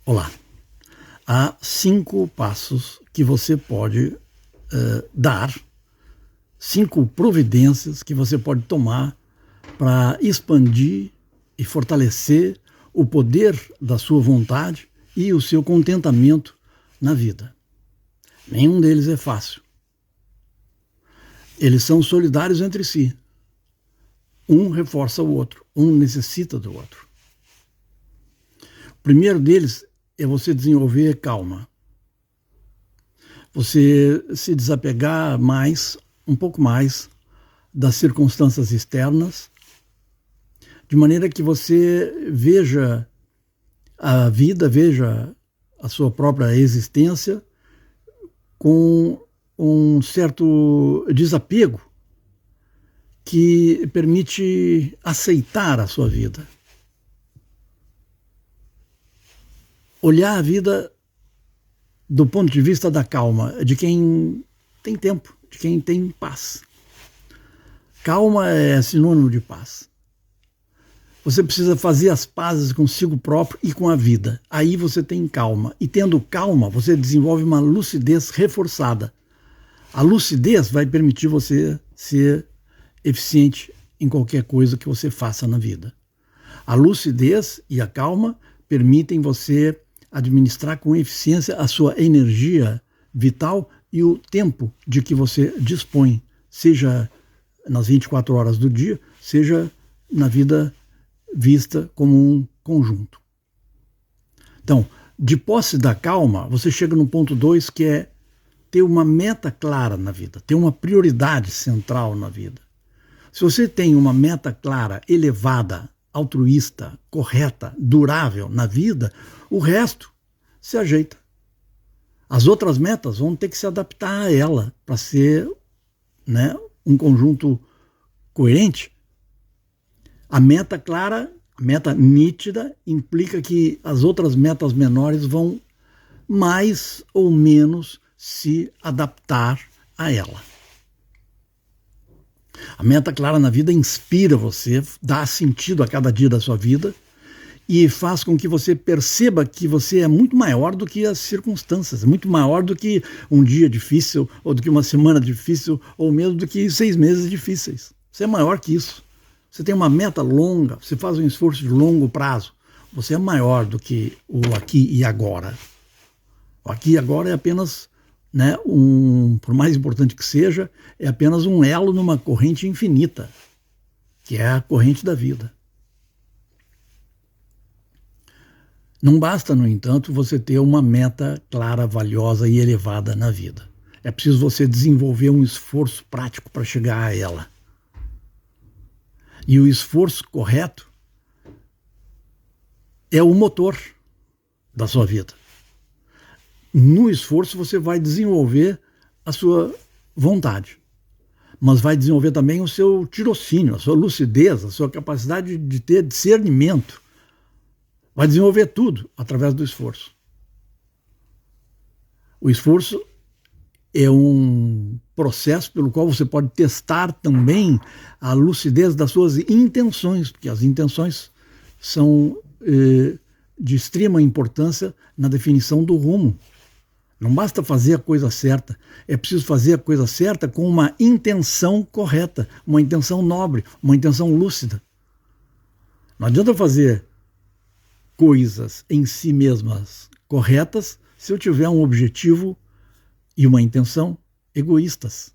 Olá, há 5 passos que você pode dar, 5 providências que você pode tomar para expandir e fortalecer o poder da sua vontade e o seu contentamento na vida. Nenhum deles é fácil. Eles são solidários entre si. Um reforça o outro, um necessita do outro. O primeiro deles é você desenvolver calma. Você se desapegar um pouco mais das circunstâncias externas, de maneira que você veja a vida, veja a sua própria existência com um certo desapego que permite aceitar a sua vida. Olhar a vida do ponto de vista da calma, de quem tem tempo, de quem tem paz. Calma é sinônimo de paz. Você precisa fazer as pazes consigo próprio e com a vida. Aí você tem calma. E tendo calma, você desenvolve uma lucidez reforçada. A lucidez vai permitir você ser eficiente em qualquer coisa que você faça na vida. A lucidez e a calma permitem você administrar com eficiência a sua energia vital e o tempo de que você dispõe, seja nas 24 horas do dia, seja na vida vista como um conjunto. Então, de posse da calma, você chega no ponto 2, que é ter uma meta clara na vida, ter uma prioridade central na vida. Se você tem uma meta clara, elevada, altruísta, correta, durável na vida, o resto se ajeita. As outras metas vão ter que se adaptar a ela para ser, um conjunto coerente. A meta clara, a meta nítida, implica que as outras metas menores vão mais ou menos se adaptar a ela. A meta clara na vida inspira você, dá sentido a cada dia da sua vida e faz com que você perceba que você é muito maior do que as circunstâncias, muito maior do que um dia difícil, ou do que uma semana difícil, ou mesmo do que 6 meses difíceis. Você é maior que isso. Você tem uma meta longa, você faz um esforço de longo prazo. Você é maior do que o aqui e agora. O aqui e agora é apenas, por mais importante que seja, é apenas um elo numa corrente infinita, que é a corrente da vida. Não basta, no entanto, você ter uma meta clara, valiosa e elevada na vida. É preciso você desenvolver um esforço prático para chegar a ela. E o esforço correto é o motor da sua vida. No esforço você vai desenvolver a sua vontade, mas vai desenvolver também o seu tirocínio, a sua lucidez, a sua capacidade de ter discernimento. Vai desenvolver tudo através do esforço. O esforço é um processo pelo qual você pode testar também a lucidez das suas intenções, porque as intenções são de extrema importância na definição do rumo. Não basta fazer a coisa certa, é preciso fazer a coisa certa com uma intenção correta, uma intenção nobre, uma intenção lúcida. Não adianta fazer coisas em si mesmas corretas se eu tiver um objetivo e uma intenção egoístas.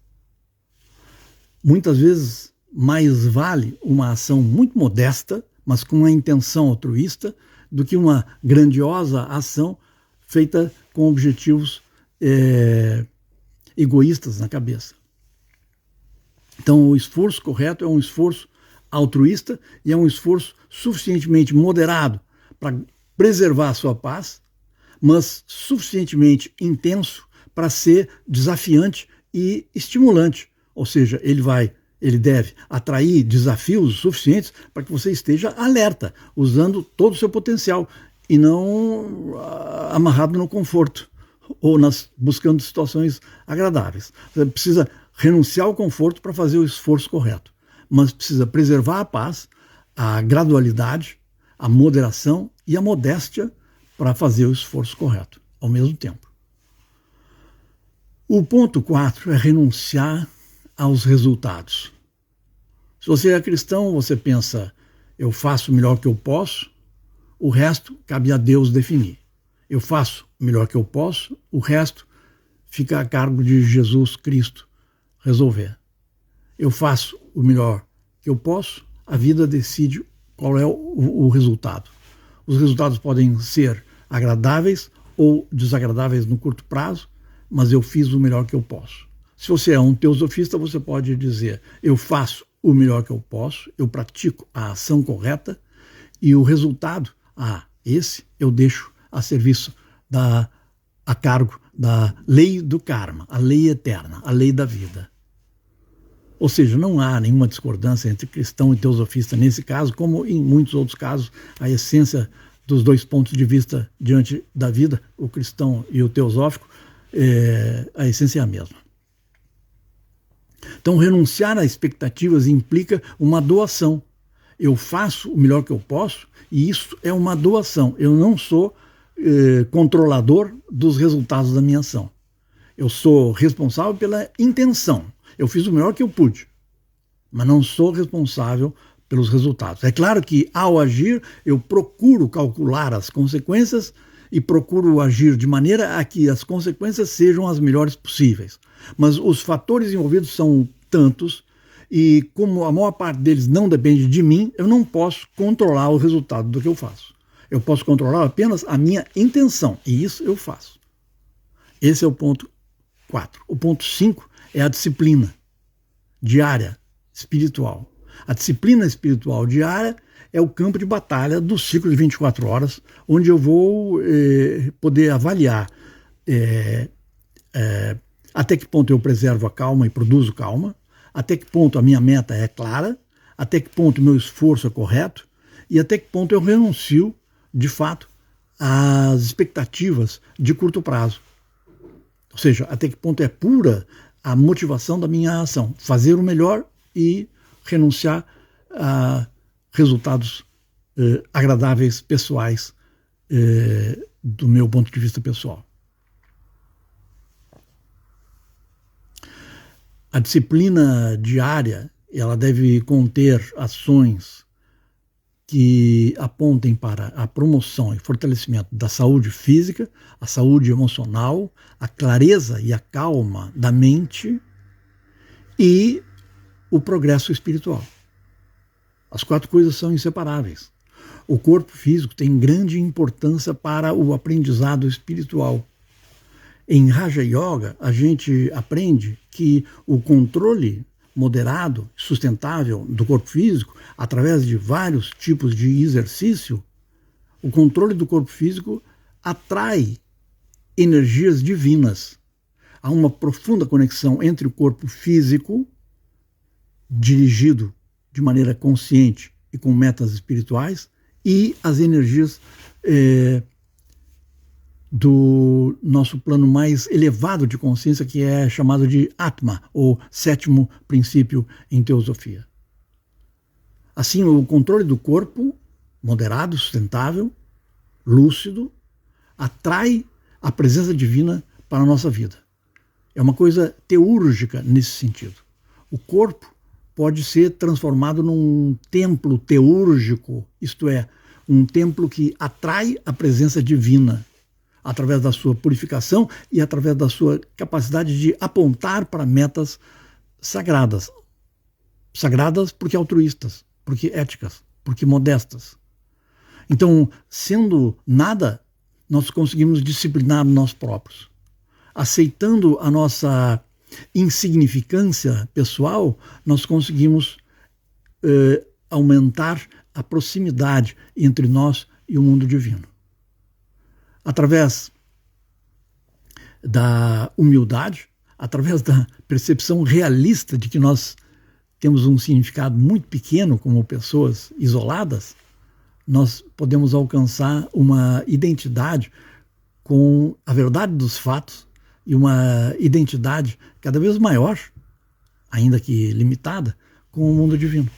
Muitas vezes mais vale uma ação muito modesta, mas com uma intenção altruísta, do que uma grandiosa ação feita com objetivos egoístas na cabeça. Então, o esforço correto é um esforço altruísta e é um esforço suficientemente moderado para preservar a sua paz, mas suficientemente intenso para ser desafiante e estimulante. Ou seja, ele deve atrair desafios suficientes para que você esteja alerta, usando todo o seu potencial e não amarrado no conforto ou buscando situações agradáveis. Você precisa renunciar ao conforto para fazer o esforço correto, mas precisa preservar a paz, a gradualidade, a moderação e a modéstia para fazer o esforço correto ao mesmo tempo. O ponto 4 é renunciar aos resultados. Se você é cristão, você pensa, eu faço o melhor que eu posso, o resto cabe a Deus definir. Eu faço o melhor que eu posso, o resto fica a cargo de Jesus Cristo resolver. Eu faço o melhor que eu posso, a vida decide qual é o resultado. Os resultados podem ser agradáveis ou desagradáveis no curto prazo, mas eu fiz o melhor que eu posso. Se você é um teosofista, você pode dizer, eu faço o melhor que eu posso, eu pratico a ação correta e o resultado, esse eu deixo a serviço a cargo da lei do karma, a lei eterna, a lei da vida. Ou seja, não há nenhuma discordância entre cristão e teosofista nesse caso, como em muitos outros casos, a essência dos dois pontos de vista diante da vida, o cristão e o teosófico, a essência é a mesma. Então, renunciar a expectativas implica uma doação. Eu faço o melhor que eu posso e isso é uma doação. Eu não sou controlador dos resultados da minha ação. Eu sou responsável pela intenção. Eu fiz o melhor que eu pude, mas não sou responsável pelos resultados. É claro que, ao agir, eu procuro calcular as consequências e procuro agir de maneira a que as consequências sejam as melhores possíveis. Mas os fatores envolvidos são tantos e, como a maior parte deles não depende de mim, eu não posso controlar o resultado do que eu faço. Eu posso controlar apenas a minha intenção, e isso eu faço. Esse é o ponto 4. O ponto 5 é a disciplina diária espiritual. A disciplina espiritual diária é o campo de batalha do ciclo de 24 horas, onde eu vou poder avaliar até que ponto eu preservo a calma e produzo calma, até que ponto a minha meta é clara, até que ponto o meu esforço é correto e até que ponto eu renuncio, de fato, às expectativas de curto prazo. Ou seja, até que ponto é pura a motivação da minha ação, fazer o melhor e renunciar a resultados agradáveis, pessoais, do meu ponto de vista pessoal. A disciplina diária, ela deve conter ações que apontem para a promoção e fortalecimento da saúde física, a saúde emocional, a clareza e a calma da mente e o progresso espiritual. As 4 coisas são inseparáveis. O corpo físico tem grande importância para o aprendizado espiritual. Em Raja Yoga, a gente aprende que o controle moderado, sustentável do corpo físico, através de vários tipos de exercício, o controle do corpo físico atrai energias divinas. Há uma profunda conexão entre o corpo físico, dirigido de maneira consciente e com metas espirituais, e as energias do nosso plano mais elevado de consciência, que é chamado de Atma, ou 7º princípio em teosofia. Assim, o controle do corpo, moderado, sustentável, lúcido, atrai a presença divina para a nossa vida. É uma coisa teúrgica nesse sentido. O corpo pode ser transformado num templo teúrgico, isto é, um templo que atrai a presença divina, através da sua purificação e através da sua capacidade de apontar para metas sagradas. Sagradas porque altruístas, porque éticas, porque modestas. Então, sendo nada, nós conseguimos disciplinar nós próprios. Aceitando a nossa insignificância pessoal, nós conseguimos aumentar a proximidade entre nós e o mundo divino. Através da humildade, através da percepção realista de que nós temos um significado muito pequeno como pessoas isoladas, nós podemos alcançar uma identidade com a verdade dos fatos e uma identidade cada vez maior, ainda que limitada, com o mundo divino.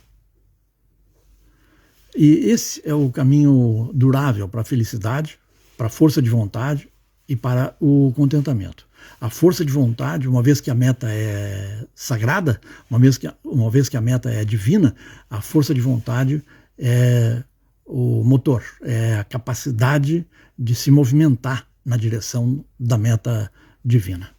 E esse é o caminho durável para a felicidade, para a força de vontade e para o contentamento. A força de vontade, uma vez que a meta é sagrada, uma vez que a meta é divina, a força de vontade é o motor, é a capacidade de se movimentar na direção da meta divina.